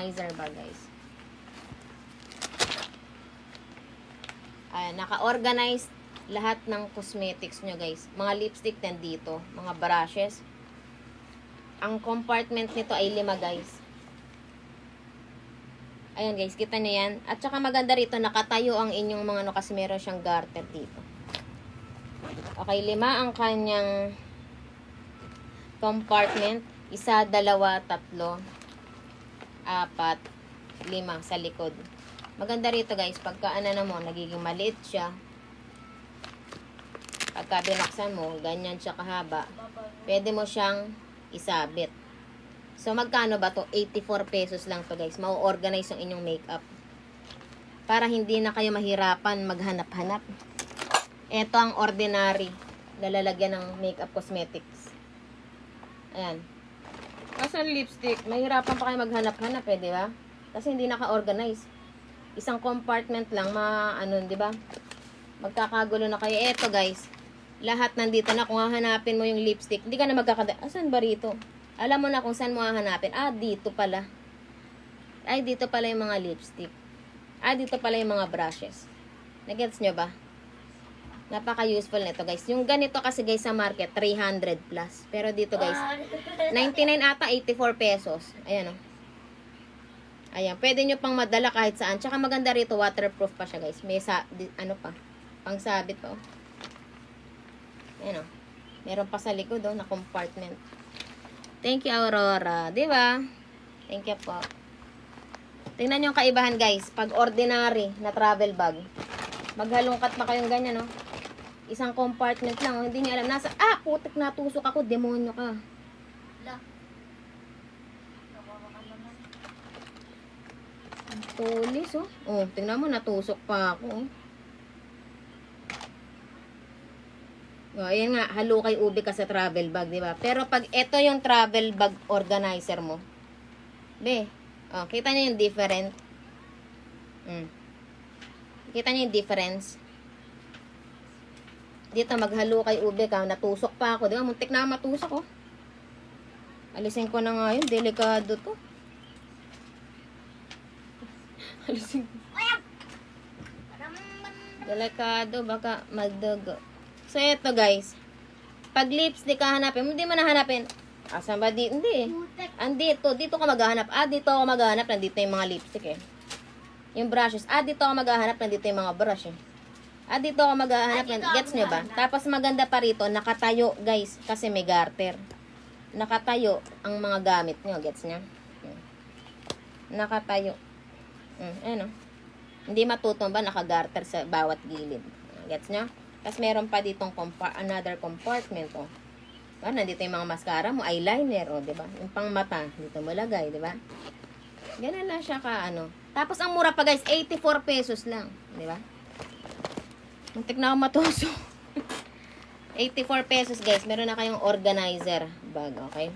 organizer bag, guys. Ayan, naka-organize lahat ng cosmetics nyo, guys. Mga lipstick nandito, mga brushes. Ang compartment nito ay 5, guys. Ayan, guys, kita nyo yan. At saka maganda rito, nakatayo ang inyong mga ano kasi meron siyang garter dito. Okay, 5 ang kanyang compartment. 1, 2, 3, 4, 5 sa likod. Maganda rito, guys, pagka ano mo, nagiging maliit siya. Pagka binuksan mo, ganyan siya kahaba. Pwede mo siyang isabit. So, magkano ba to? 84 pesos lang to, guys. Mau-organize yung inyong makeup. Para hindi na kayo mahirapan maghanap-hanap. Ito ang ordinary na lalagyan ng makeup cosmetics. Ayan. Kasi lipstick, mahirapan pa kayo maghanap-hanap eh, di ba? Kasi hindi naka-organize. Isang compartment lang, di ba? Magkakagulo na kayo. Eto, guys. Lahat nandito na. Kung hahanapin mo yung lipstick, hindi ka na asan ba rito? Alam mo na kung saan mo hahanapin. Dito pala. Ay, dito pala yung mga lipstick. Dito pala yung mga brushes. Nagets nyo ba? Napaka-useful nito, guys. Yung ganito kasi, guys, sa market, 300 plus. Pero dito, guys, 99 ata, 84 pesos. Ayan, o. Ayan, pwede nyo pang madala kahit saan. Tsaka maganda rito, waterproof pa siya, guys. May pangsabit pa, oh. Ayan, oh. Meron pa sa likod, oh, na compartment. Thank you, Aurora. Diba? Thank you po. Tingnan nyo yung kaibahan, guys. Pag ordinary na travel bag, maghalongkat pa kayong ganyan, oh. Isang compartment lang, oh. Hindi nyo alam. Putik, natusok ako. Demonyo ka. Tulis, oh. Oh, tingnan mo, natusok pa ako, oh. Oh, ayan nga, halo kay ube ka sa travel bag, di ba? Pero pag ito yung travel bag organizer mo, kita niyo yung different. Kita niyo yung difference. Dito, maghalo kay ube ka, natusok pa ako, di ba? Muntik na matusok, oh. Alisin ko na nga yun, delikado to. Alisin ko. Delikado, baka magdugo. So, ito, guys. Pag lipstick ka hanapin, hindi mo na hanapin. Asan ba dito? Hindi. Andito. Dito ka maghahanap. Dito ako maghahanap. Nandito yung mga lipstick, eh. Yung brushes. Dito ako maghahanap. Nandito yung mga brush, eh. Dito ako maghahanap. Gets nyo ba? Tapos maganda pa rito, nakatayo, guys. Kasi may garter. Nakatayo ang mga gamit nyo. Gets nyo? Nakatayo. Ano? Hindi matutumba. Nakagarter sa bawat gilid. Gets nyo? Tapos meron pa ditong another compartment, oh. Nandito yung mga mascara mo, eyeliner, oh, di ba? Yung pang mata, dito mo lagay, di ba? Ganun lang siya ka, ano. Tapos ang mura pa, guys, 84 pesos lang, di ba? Muntik na ako matuso. 84 pesos, guys. Meron na kayong organizer bag, okay?